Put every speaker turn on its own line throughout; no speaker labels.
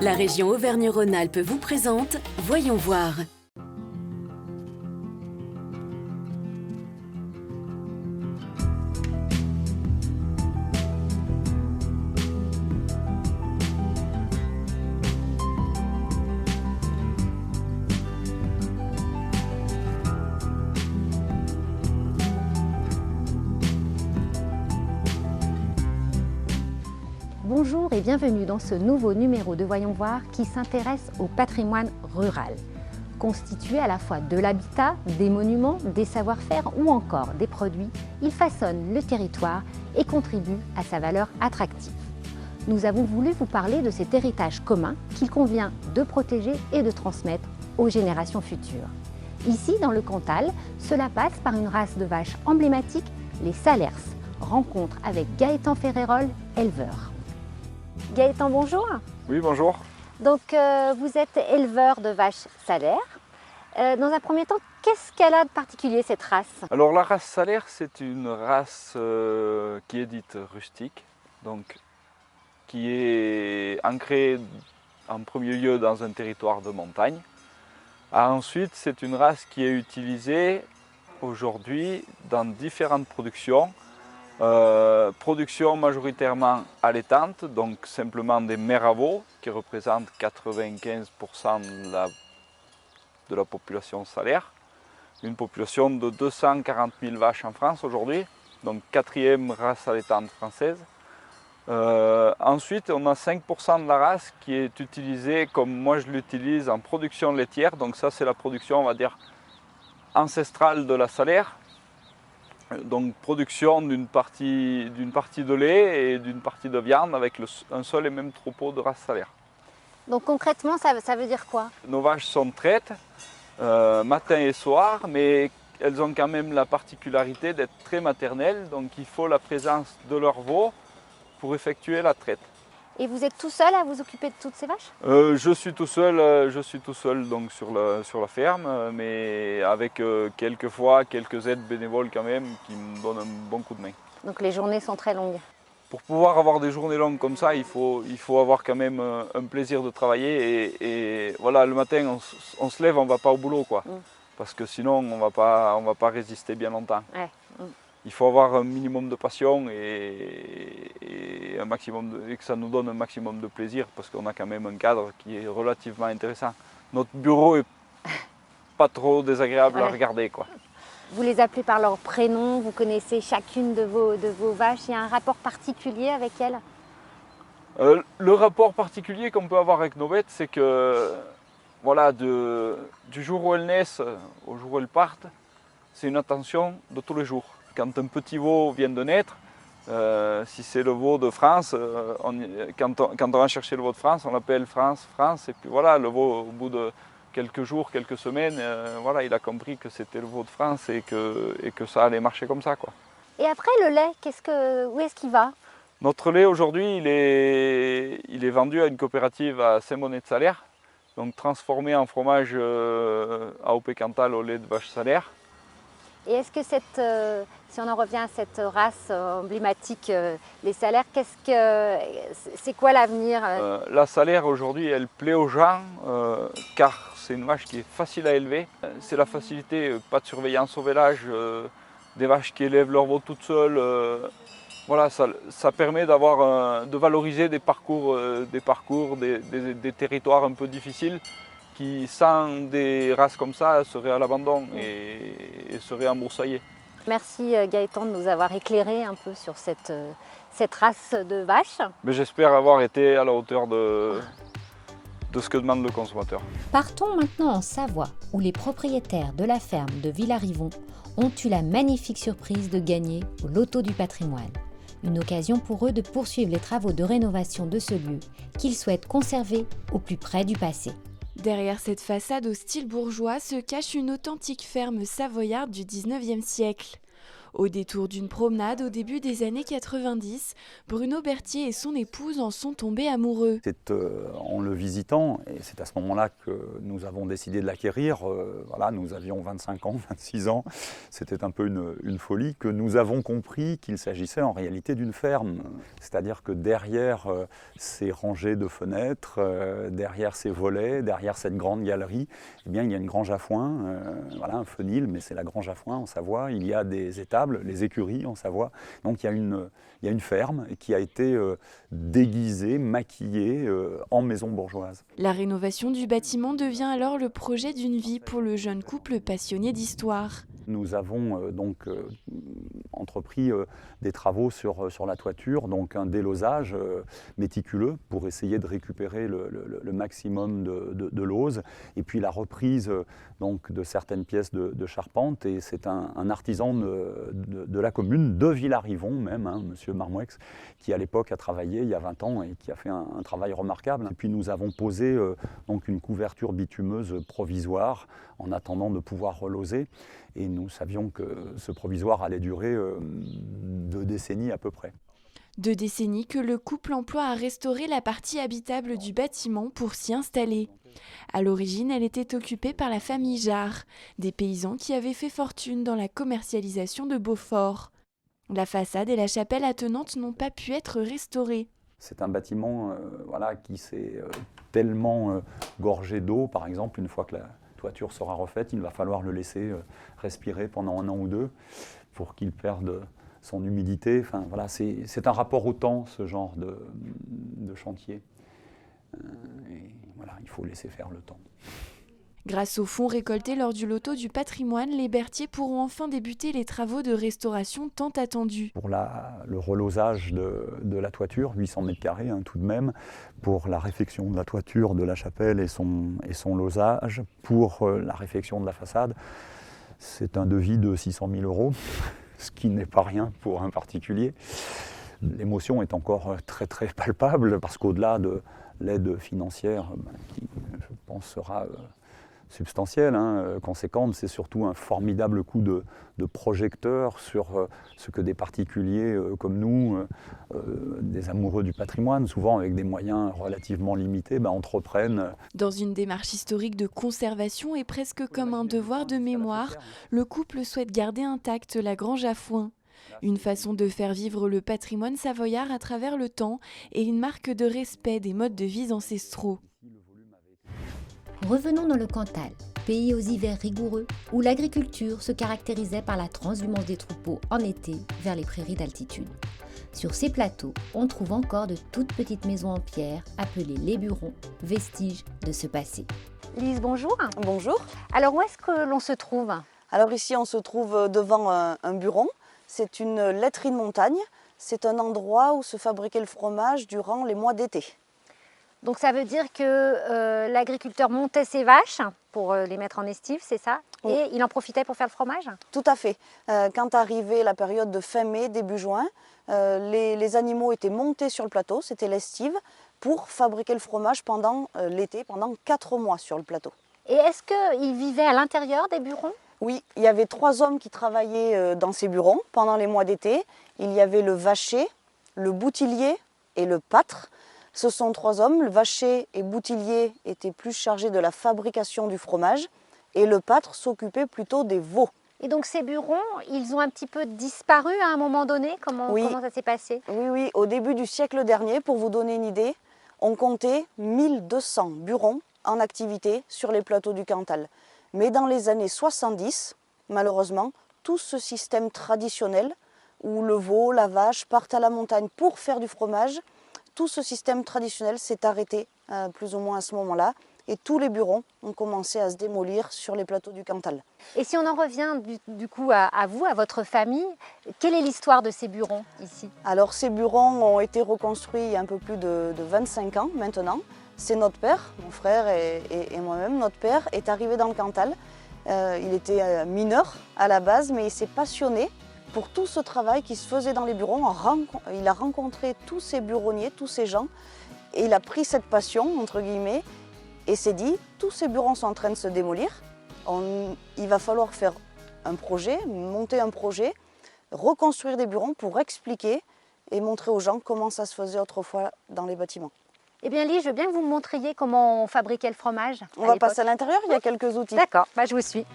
La région Auvergne-Rhône-Alpes vous présente Voyons voir.
Bonjour et bienvenue dans ce nouveau numéro de Voyons voir qui s'intéresse au patrimoine rural, constitué à la fois de l'habitat, des monuments, des savoir-faire ou encore des produits. Il façonne le territoire et contribue à sa valeur attractive. Nous avons voulu vous parler de cet héritage commun qu'il convient de protéger et de transmettre aux générations futures. Ici, dans le Cantal, cela passe par une race de vaches emblématique, les Salers. Rencontre avec Gaëtan Ferrérol, éleveur. Gaëtan, bonjour.
Oui, bonjour.
Donc, vous êtes éleveur de vaches Salers. Dans un premier temps, qu'est-ce qu'elle a de particulier, cette race?
Alors, la race Salers, c'est une race qui est dite rustique, donc qui est ancrée en premier lieu dans un territoire de montagne. Ensuite, c'est une race qui est utilisée aujourd'hui dans différentes productions. Production majoritairement allaitante, donc simplement des mères à veaux qui représentent 95% de la population salaire. Une population de 240 000 vaches en France aujourd'hui, donc quatrième race allaitante française. Ensuite, on a 5% de la race qui est utilisée comme moi je l'utilise en production laitière, donc ça c'est la production, on va dire, ancestrale de la salaire. Donc production d'une partie de lait et d'une partie de viande avec un seul et même troupeau de race salaire.
Donc concrètement, ça veut dire quoi?
Nos vaches sont traites matin et soir, mais elles ont quand même la particularité d'être très maternelles, donc il faut la présence de leurs veaux pour effectuer la traite.
Et vous êtes tout seul à vous occuper de toutes ces vaches?
Je suis tout seul donc sur la ferme, mais avec quelquefois quelques aides bénévoles quand même qui me donnent un bon coup de main.
Donc les journées sont très longues.
Pour pouvoir avoir des journées longues comme ça, il faut avoir quand même un plaisir de travailler et voilà, le matin on se lève, on ne va pas au boulot quoi, parce que sinon on va pas résister bien longtemps.
Ouais.
Il faut avoir un minimum de passion et que ça nous donne un maximum de plaisir parce qu'on a quand même un cadre qui est relativement intéressant. Notre bureau est pas trop désagréable à regarder, quoi.
Vous les appelez par leur prénom, vous connaissez chacune de vos vaches, il y a un rapport particulier avec elles?
Le rapport particulier qu'on peut avoir avec nos bêtes, c'est que voilà, du jour où elles naissent au jour où elles partent, c'est une attention de tous les jours. Quand un petit veau vient de naître, si c'est le veau de France, quand on va chercher le veau de France, on l'appelle France, et puis voilà, le veau au bout de quelques jours, quelques semaines, voilà, il a compris que c'était le veau de France et que ça allait marcher comme ça, quoi.
Et après le lait, où est-ce qu'il va?
Notre lait aujourd'hui, il est vendu à une coopérative à Saint-Bonnet-de-Salers, donc transformé en fromage AOP Cantal au lait de vache salaire.
Et est-ce que si on en revient à cette race emblématique, les Salers, c'est quoi l'avenir?
La salaire aujourd'hui, elle plaît aux gens car c'est une vache qui est facile à élever. C'est la facilité, pas de surveillance au village, des vaches qui élèvent leur veau toutes seules. Voilà, ça permet de valoriser des parcours, des territoires un peu difficiles qui, sans des races comme ça, seraient à l'abandon et seraient embroussaillées.
Merci Gaëtan de nous avoir éclairé un peu sur cette race de vaches.
Mais j'espère avoir été à la hauteur de ce que demande le consommateur.
Partons maintenant en Savoie, où les propriétaires de la ferme de Villarivon ont eu la magnifique surprise de gagner au loto du patrimoine. Une occasion pour eux de poursuivre les travaux de rénovation de ce lieu qu'ils souhaitent conserver au plus près du passé.
Derrière cette façade au style bourgeois se cache une authentique ferme savoyarde du 19e siècle. Au détour d'une promenade au début des années 90, Bruno Berthier et son épouse en sont tombés amoureux.
C'est en le visitant, et c'est à ce moment-là que nous avons décidé de l'acquérir, voilà, nous avions 25 ans, 26 ans, c'était un peu une folie, que nous avons compris qu'il s'agissait en réalité d'une ferme. C'est-à-dire que derrière ces rangées de fenêtres, derrière ces volets, derrière cette grande galerie, eh bien, il y a une grange à foin, voilà, un fenil, mais c'est la grange à foin en Savoie, il y a des étables, les écuries en Savoie, donc il y a une ferme qui a été déguisée, maquillée en maison bourgeoise.
La rénovation du bâtiment devient alors le projet d'une vie pour le jeune couple passionné d'histoire.
Nous avons entrepris des travaux sur la toiture, donc un délosage méticuleux pour essayer de récupérer le maximum de l'ose, et puis la reprise donc, de certaines pièces de charpente. Et c'est un artisan de la commune, de Villarivon même, hein, M. Marmoueix, qui à l'époque a travaillé il y a 20 ans et qui a fait un travail remarquable. Et puis nous avons posé donc une couverture bitumeuse provisoire en attendant de pouvoir reloser. Et nous savions que ce provisoire allait durer 2 décennies à peu près.
2 décennies que le couple emploie à restaurer la partie habitable du bâtiment pour s'y installer. À l'origine, elle était occupée par la famille Jarre, des paysans qui avaient fait fortune dans la commercialisation de Beaufort. La façade et la chapelle attenante n'ont pas pu être restaurées.
C'est un bâtiment voilà, qui s'est tellement gorgé d'eau, par exemple, une fois que la toiture sera refaite, il va falloir le laisser respirer pendant 1 an ou 2 pour qu'il perde son humidité. Enfin, voilà, c'est un rapport au temps, ce genre de chantier. Et voilà, il faut laisser faire le temps.
Grâce aux fonds récoltés lors du loto du patrimoine, les Berthier pourront enfin débuter les travaux de restauration tant attendus.
Pour le relosage de la toiture, 800 mètres carrés hein, tout de même, pour la réfection de la toiture de la chapelle et son losage, pour la réfection de la façade, c'est un devis de 600 000 €, ce qui n'est pas rien pour un particulier. L'émotion est encore très très palpable parce qu'au-delà de l'aide financière, qui je pense sera substantielle, conséquente, c'est surtout un formidable coup de projecteur sur ce que des particuliers comme nous, des amoureux du patrimoine, souvent avec des moyens relativement limités, entreprennent.
Dans une démarche historique de conservation et presque comme un devoir de mémoire, le couple souhaite garder intacte la grange à foin. Une façon de faire vivre le patrimoine savoyard à travers le temps et une marque de respect des modes de vie ancestraux.
Revenons dans le Cantal, pays aux hivers rigoureux, où l'agriculture se caractérisait par la transhumance des troupeaux en été vers les prairies d'altitude. Sur ces plateaux, on trouve encore de toutes petites maisons en pierre appelées les burons, vestiges de ce passé. Lise, bonjour.
Bonjour.
Alors où est-ce que l'on se trouve?
Alors ici on se trouve devant un buron. C'est une laiterie de montagne. C'est un endroit où se fabriquait le fromage durant les mois d'été.
Donc ça veut dire que l'agriculteur montait ses vaches pour les mettre en estive, c'est ça?
Oui.
Et il en profitait pour faire le fromage?
Tout à fait. Quand arrivait la période de fin mai, début juin, les animaux étaient montés sur le plateau, c'était l'estive, pour fabriquer le fromage pendant l'été, pendant 4 mois sur le plateau.
Et est-ce qu'ils vivaient à l'intérieur des burons?
Oui, il y avait 3 hommes qui travaillaient dans ces burons pendant les mois d'été. Il y avait le vacher, le boutillier et le pâtre. Ce sont 3 hommes. Le vacher et boutillier étaient plus chargés de la fabrication du fromage et le pâtre s'occupait plutôt des veaux.
Et donc ces burons, ils ont un petit peu disparu à un moment donné? Comment ça s'est passé?
Oui, au début du siècle dernier, pour vous donner une idée, on comptait 1200 burons en activité sur les plateaux du Cantal. Mais dans les années 70, malheureusement, tout ce système traditionnel où le veau, la vache partent à la montagne pour faire du fromage, tout ce système traditionnel s'est arrêté plus ou moins à ce moment-là et tous les burons ont commencé à se démolir sur les plateaux du Cantal.
Et si on en revient du coup à vous, à votre famille, quelle est l'histoire de ces burons ici?
Alors ces burons ont été reconstruits il y a un peu plus de 25 ans maintenant. C'est notre père, mon frère et moi-même. Notre père est arrivé dans le Cantal. Il était mineur à la base, mais il s'est passionné pour tout ce travail qui se faisait dans les burons. Il a rencontré tous ces buronniers, tous ces gens, et il a pris cette passion, entre guillemets, et s'est dit, tous ces burons sont en train de se démolir. Il va falloir faire un projet, monter un projet reconstruire des burons pour expliquer et montrer aux gens comment ça se faisait autrefois dans les bâtiments.
Eh bien Lise, je veux bien que vous me montriez comment on fabriquait le fromage.
On va passer à l'intérieur, il y a quelques outils.
D'accord, bah, je vous suis.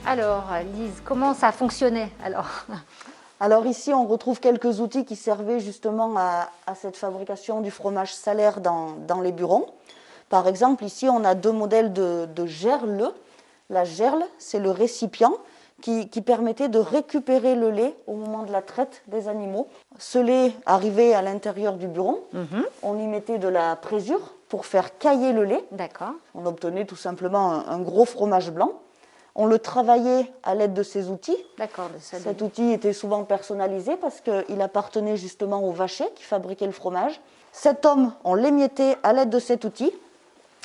Alors Lise, comment ça fonctionnait
Alors ici, on retrouve quelques outils qui servaient justement à cette fabrication du fromage salaire dans les burons. Par exemple, ici, on a 2 modèles de gerle. La gerle, c'est le récipient qui permettait de récupérer le lait au moment de la traite des animaux. Ce lait arrivait à l'intérieur du buron. On y mettait de la présure pour faire cailler le lait.
D'accord.
On obtenait tout simplement un gros fromage blanc. On le travaillait à l'aide de ces outils.
D'accord.
Cet outil était souvent personnalisé parce qu'il appartenait justement au vacher qui fabriquait le fromage. Cet homme, on l'émiettait à l'aide de cet outil.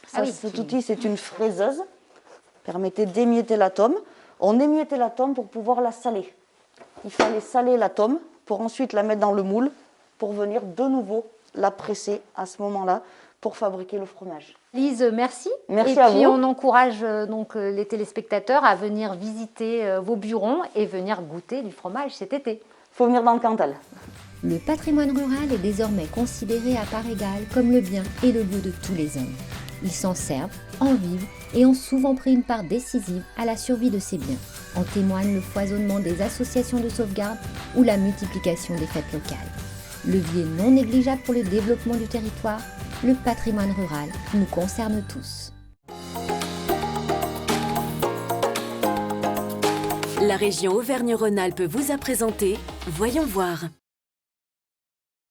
Cet outil, c'est une fraiseuse. Permettait d'émietter la tome. On émiettait la tome pour pouvoir la saler. Il fallait saler la tome pour ensuite la mettre dans le moule pour venir de nouveau la presser à ce moment-là pour fabriquer le fromage.
Lise, merci.
Merci à vous.
Et puis on encourage donc les téléspectateurs à venir visiter vos burons et venir goûter du fromage cet été.
Il faut venir dans le Cantal.
Le patrimoine rural est désormais considéré à part égale comme le bien et le lieu de tous les hommes. Ils s'en servent, en vivent et ont souvent pris une part décisive à la survie de ces biens. En témoigne le foisonnement des associations de sauvegarde ou la multiplication des fêtes locales. Levier non négligeable pour le développement du territoire, le patrimoine rural nous concerne tous.
La région Auvergne-Rhône-Alpes vous a présenté Voyons voir.